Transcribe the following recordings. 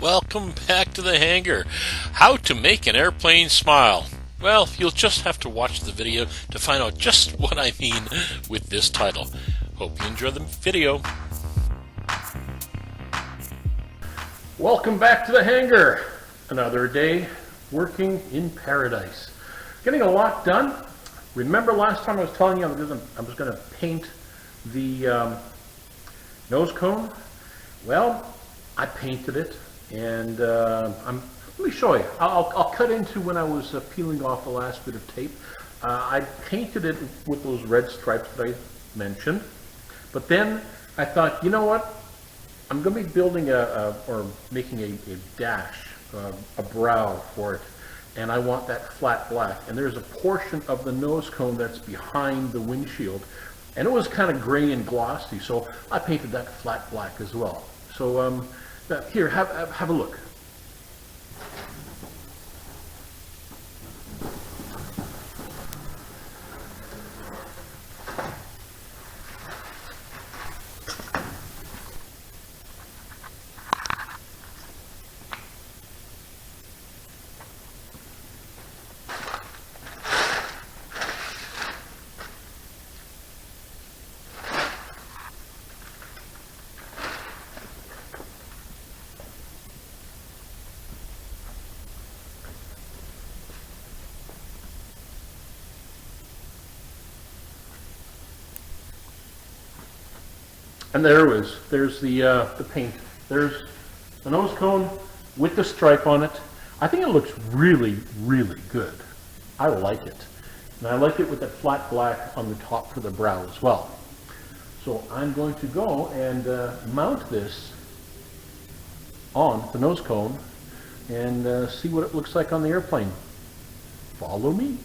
Welcome back to the hangar. How to make an airplane smile. Well, you'll just have to watch the video to find out just what I mean with this title. Hope you enjoy the video. Welcome back to the hangar. Another day working in paradise. Getting a lot done. Remember last time I was telling you I was going to paint the nose cone? Well, I painted it, and let me show you. I'll cut into when I was peeling off the last bit of tape. I painted it with those red stripes that I mentioned, but then I thought, you know what? I'm going to be building or making a dash, a brow for it, and I want that flat black. And there's a portion of the nose cone that's behind the windshield, and it was kind of gray and glossy, so I painted that flat black as well. So here, have a look. And there it is. There's the paint. There's the nose cone with the stripe on it. I think it looks really, really good. I like it. And I like it with that flat black on the top for the brow as well. So I'm going to go and mount this on the nose cone and see what it looks like on the airplane. Follow me.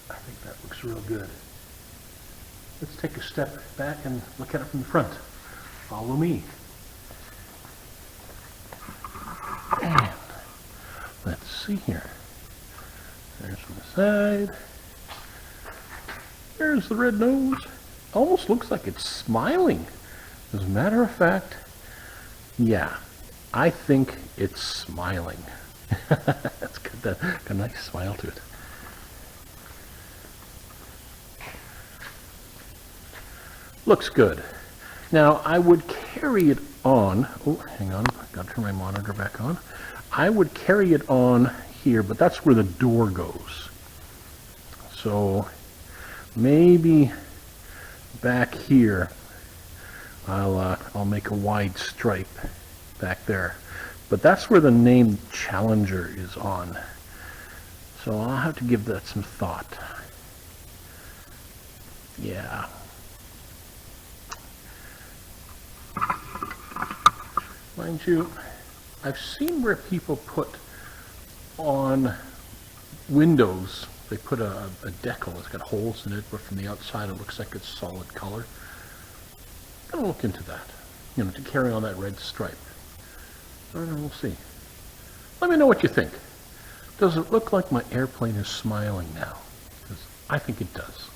I think that looks real good. Let's take a step back and look at it from the front. Follow me. And let's see here. There's from the side. There's the red nose. Almost looks like it's smiling. As a matter of fact, yeah, I think it's smiling. That's got a nice smile to it. Looks good. Now I would carry it on. Oh, hang on. I've got to turn my monitor back on. I would carry it on here, but that's where the door goes. So maybe back here, I'll make a wide stripe back there. But that's where the name Challenger is on. So I'll have to give that some thought. Yeah. Mind you, I've seen where people put on windows, they put a decal that's got holes in it, but from the outside it looks like it's solid color. I'm gonna look into that, you know, to carry on that red stripe. And we'll see. Let me know what you think. Does it look like my airplane is smiling now? Because I think it does.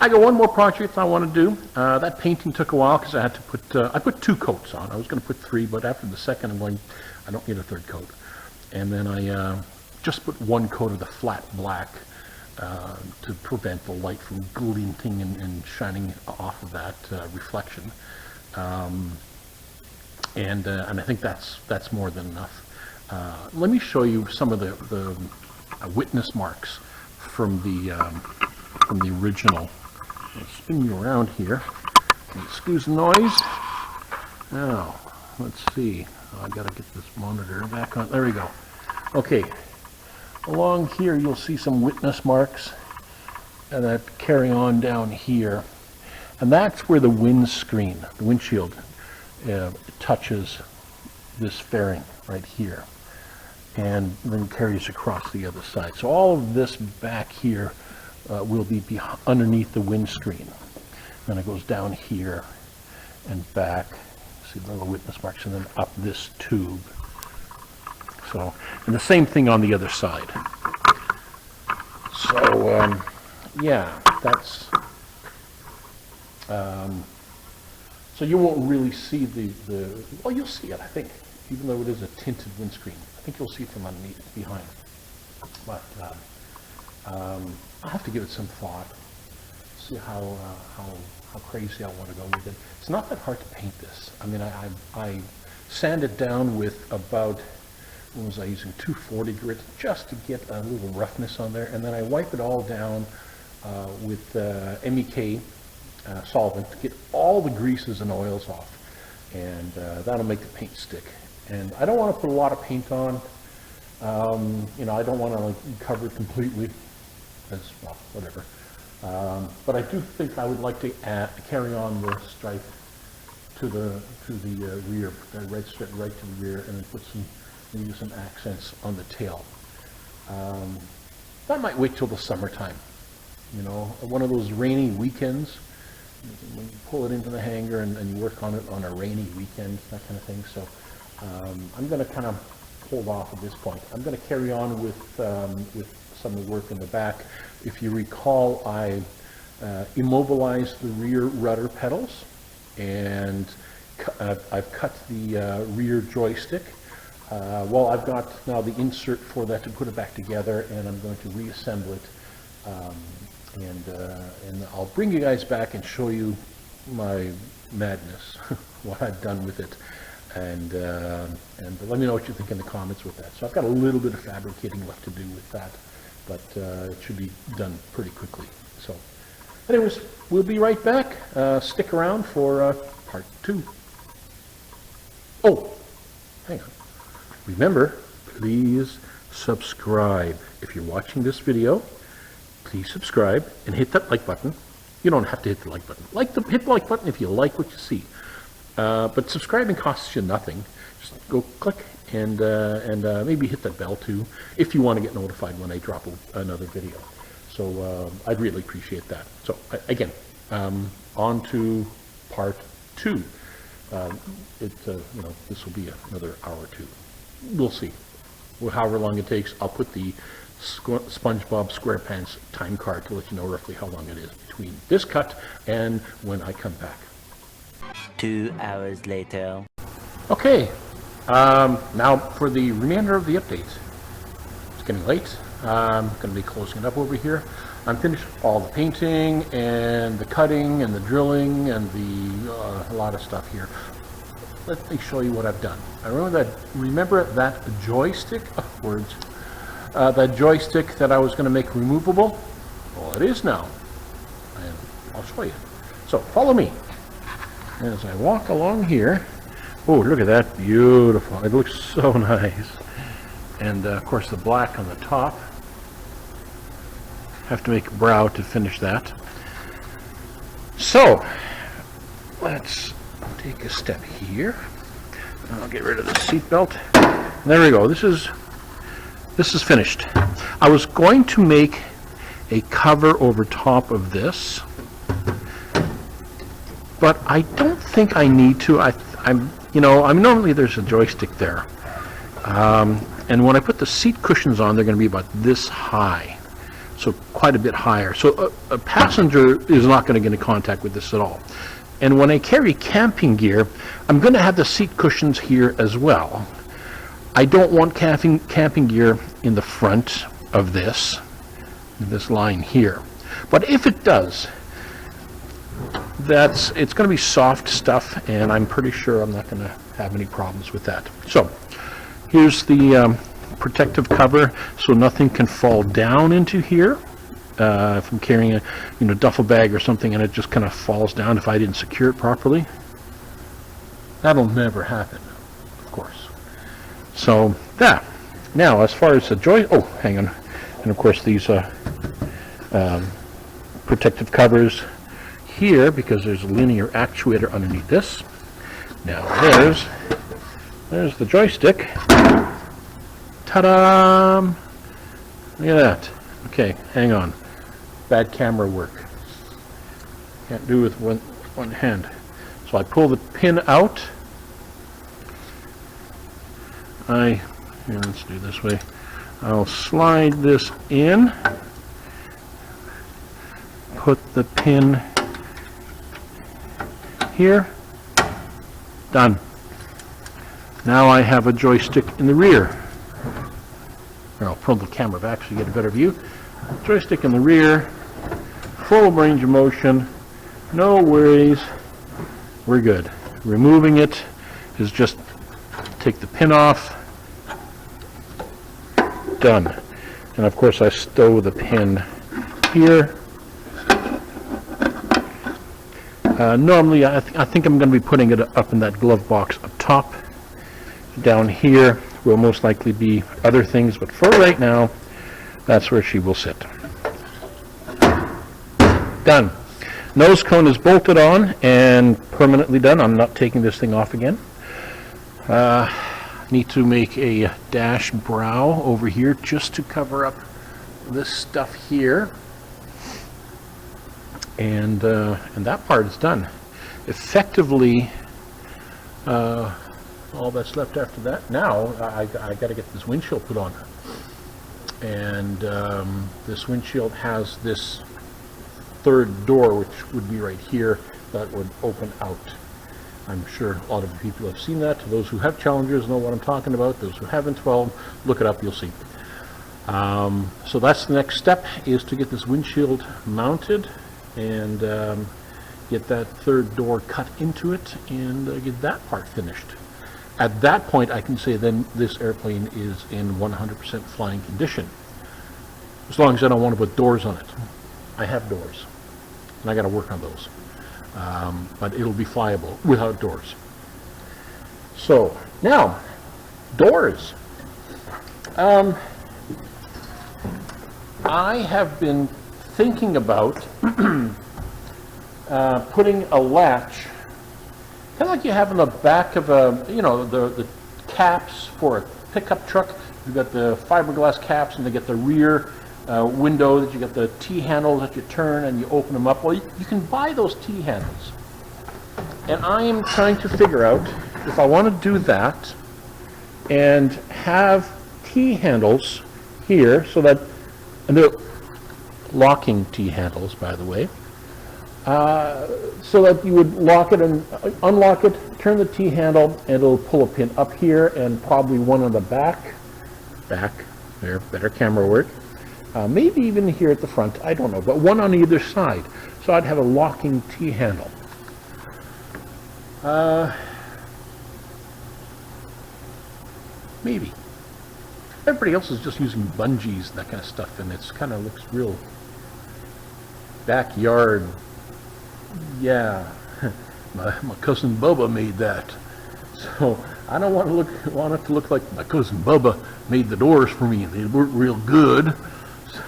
I got one more project I want to do. That painting took a while because I had to put, I put 2 coats on. I was going to put 3, but after the second I don't need a 3rd coat. And then I just put 1 coat of the flat black to prevent the light from glinting and shining off of that reflection. And I think that's more than enough. Let me show you some of the witness marks from the original I'll spin you around here. Excuse the noise. Now, let's see. I gotta get this monitor back on. There we go. Okay. Along here, you'll see some witness marks that carry on down here. And that's where the windscreen, the windshield, touches this fairing right here. And then carries across the other side. So all of this back here will be underneath the windscreen. Then it goes down here and back. See the little witness marks, and then up this tube. So, and the same thing on the other side. So, yeah, that's. So you won't really see well, you'll see it, I think, even though it is a tinted windscreen. I think you'll see it from underneath, behind. But I'll have to give it some thought. See how crazy I want to go with it. It's not that hard to paint this. I mean, I sanded down with about, what was I using, 240 grit, just to get a little roughness on there, and then I wipe it all down with MEK solvent to get all the greases and oils off, and that'll make the paint stick. And I don't want to put a lot of paint on. You know, I don't want to like cover it completely, as well, whatever. But I do think I would like to carry on the stripe to the rear, the red stripe right to the rear, and then put maybe some accents on the tail. That might wait till the summertime. You know, one of those rainy weekends when you pull it into the hangar and you work on it on a rainy weekend, that kind of thing. So I'm going to kind of hold off at this point. I'm going to carry on with some of the work in the back. If you recall, I immobilized the rear rudder pedals, and I've cut the rear joystick. Well, I've got now the insert for that to put it back together, and I'm going to reassemble it. And I'll bring you guys back and show you my madness, what I've done with it, and let me know what you think in the comments with that. So I've got a little bit of fabricating left to do with that, but it should be done pretty quickly. So anyways, we'll be right back. Stick around for part 2. Oh, hang on. Remember, please subscribe. If you're watching this video, please subscribe and hit that like button. You don't have to hit the like button. Hit the like button if you like what you see. But subscribing costs you nothing. Just go click and maybe hit that bell too if you want to get notified when I drop another video. So I'd really appreciate that. So again, on to part 2. You know, this will be another hour or 2. We'll see. Well, however long it takes, I'll put the SpongeBob SquarePants time card to let you know roughly how long it is between this cut and when I come back. 2 hours later. Okay, now for the remainder of the updates. It's getting late. I'm going to be closing it up over here. I'm finished all the painting and the cutting and the drilling and a lot of stuff here. Let me show you what I've done. Remember that joystick? Words. That joystick that I was going to make removable? Well, it is now. And I'll show you. So follow me. As I walk along here, oh, look at that, beautiful. It looks so nice. And of course the black on the top. Have to make a brow to finish that. So, let's take a step here. I'll get rid of the seatbelt. There we go. This is finished. I was going to make a cover over top of this, but I don't think I need to. Normally there's a joystick there, and when I put the seat cushions on, they're going to be about this high, so quite a bit higher. So a passenger is not going to get in contact with this at all. And when I carry camping gear, I'm going to have the seat cushions here as well. I don't want camping gear in the front of this line here. But if it does, it's going to be soft stuff, and I'm pretty sure I'm not going to have any problems with that. So here's the protective cover, so nothing can fall down into here. if I'm carrying a duffel bag or something and it just kind of falls down if I didn't secure it properly. That'll never happen, of course. So that. Now, as far as the oh, hang on, and of course these protective covers here, because there's a linear actuator underneath this. Now there's the joystick. Ta-da! Look at that. Okay, hang on. Bad camera work. Can't do with one hand. So I pull the pin out. Here, let's do it this way. I'll slide this in. Put the pin here. Done. Now I have a joystick in the rear. Here, I'll pull the camera back so you get a better view. Joystick in the rear, full range of motion, no worries, we're good. Removing it is just take the pin off, done. And of course I stow the pin here. Normally I think I'm going to be putting it up in that glove box up top. Down here will most likely be other things, but for right now, that's where she will sit. Done. Nose cone is bolted on and permanently done. I'm not taking this thing off again. Need to make a dash brow over here just to cover up this stuff here. And that part is done. Effectively, all that's left after that, now I got to get this windshield put on. And this windshield has this third door, which would be right here, that would open out. I'm sure a lot of people have seen that. Those who have Challengers know what I'm talking about. Those who haven't, well, look it up, you'll see. So that's the next step, is to get this windshield mounted and get that third door cut into it and get that part finished. At that point, I can say then this airplane is in 100% flying condition, as long as I don't want to put doors on it. I have doors, and I got to work on those. But it'll be flyable without doors. So now, doors. I have been thinking about putting a latch, kind of like you have in the back of a, the caps for a pickup truck. You've got the fiberglass caps, and they get the rear window that you get the T-handles that you turn and you open them up. Well, you can buy those T-handles. And I am trying to figure out if I want to do that and have T-handles here so that, and they're locking T-handles, by the way, so that you would lock it and unlock it, turn the T-handle, and it'll pull a pin up here and probably one on the back there, better camera work, maybe even here at the front, I don't know, but one on either side, so I'd have a locking T-handle. Maybe. Everybody else is just using bungees and that kind of stuff, and it's kind of looks real backyard. Yeah, my cousin Bubba made that, so I don't want it to look like my cousin Bubba made the doors for me and they weren't real good.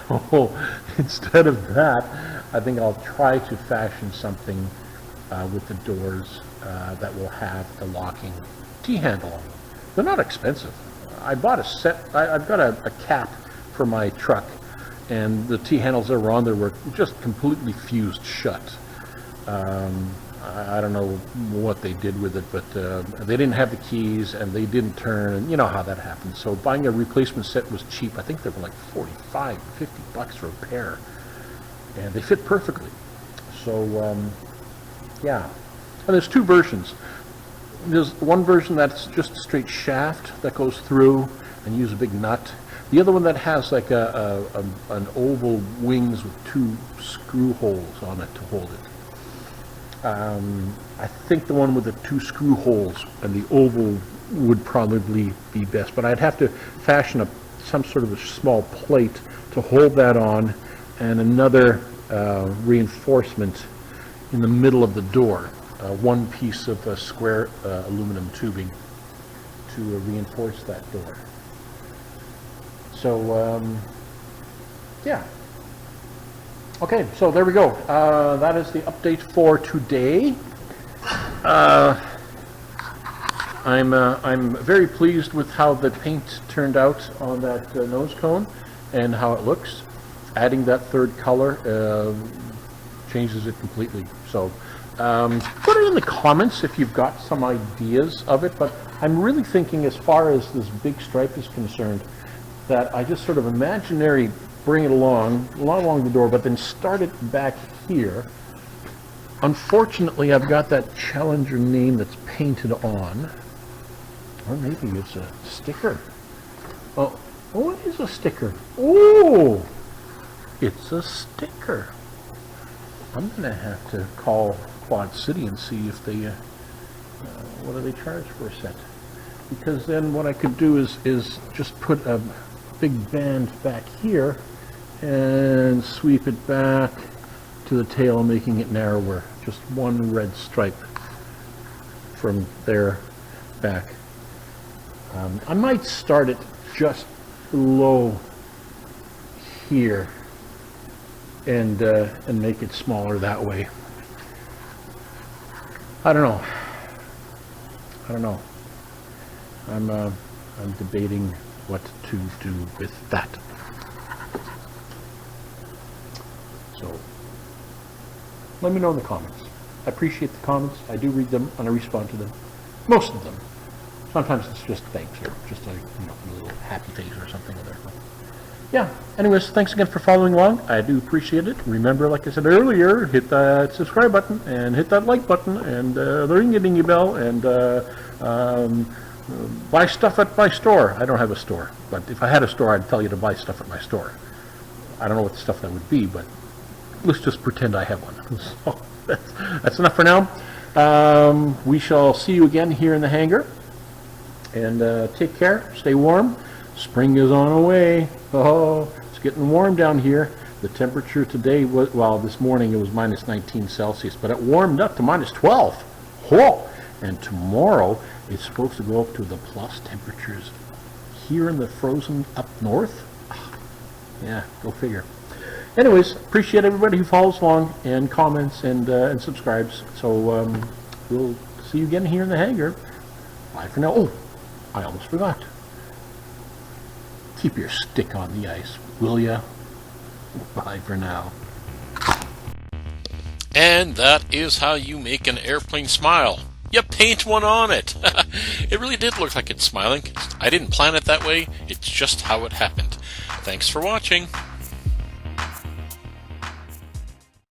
So instead of that, I think I'll try to fashion something with the doors that will have a locking T-handle on them. They're not expensive. I bought a set. I've got a cap for my truck, and the T-handles that were on there were just completely fused shut. I don't know what they did with it, but they didn't have the keys and they didn't turn, and you know how that happens. So buying a replacement set was cheap. I think they were like $45, $50 for a pair, and they fit perfectly. So yeah, and there's two versions. There's one version that's just a straight shaft that goes through and use a big nut. The other one that has like an oval wings with two screw holes on it to hold it. I think the one with the two screw holes and the oval would probably be best, but I'd have to fashion some sort of a small plate to hold that on and another reinforcement in the middle of the door. One piece of square aluminum tubing to reinforce that door. So, yeah. Okay, so there we go. That is the update for today. I'm very pleased with how the paint turned out on that nose cone and how it looks. Adding that third color changes it completely. So put it in the comments if you've got some ideas of it, but I'm really thinking, as far as this big stripe is concerned, that I just sort of imaginary bring it along the door, but then start it back here. Unfortunately, I've got that Challenger name that's painted on. Or maybe it's a sticker. Oh, it is a sticker. Oh, it's a sticker. I'm going to have to call Quad City and see if they, what do they charge for a set? Because then what I could do is just put a big band back here and sweep it back to the tail, making it narrower. Just one red stripe from there back. I might start it just below here and make it smaller that way. I don't know. I'm debating what to do with that. So let me know in the comments. I appreciate the comments. I do read them and I respond to them. Most of them. Sometimes it's just thanks or just a little happy face or something or whatever. Yeah. Anyways, thanks again for following along. I do appreciate it. Remember, like I said earlier, hit that subscribe button and hit that like button and the ring-a-dingy bell and buy stuff at my store. I don't have a store, but if I had a store, I'd tell you to buy stuff at my store. I don't know what stuff that would be, but let's just pretend I have one. So that's enough for now. We shall see you again here in the hangar. And take care, stay warm. Spring is on the way. Oh, it's getting warm down here. The temperature today was, well, this morning it was minus 19 Celsius, but it warmed up to minus 12. Whoa! And tomorrow it's supposed to go up to the plus temperatures here in the frozen up north. Yeah, go figure. Anyways, appreciate everybody who follows along and comments and subscribes. So we'll see you again here in the hangar. Bye for now. Oh, I almost forgot. Keep your stick on the ice, will ya? Bye for now. And that is how you make an airplane smile. You paint one on it. It really did look like it's smiling. I didn't plan it that way. It's just how it happened. Thanks for watching.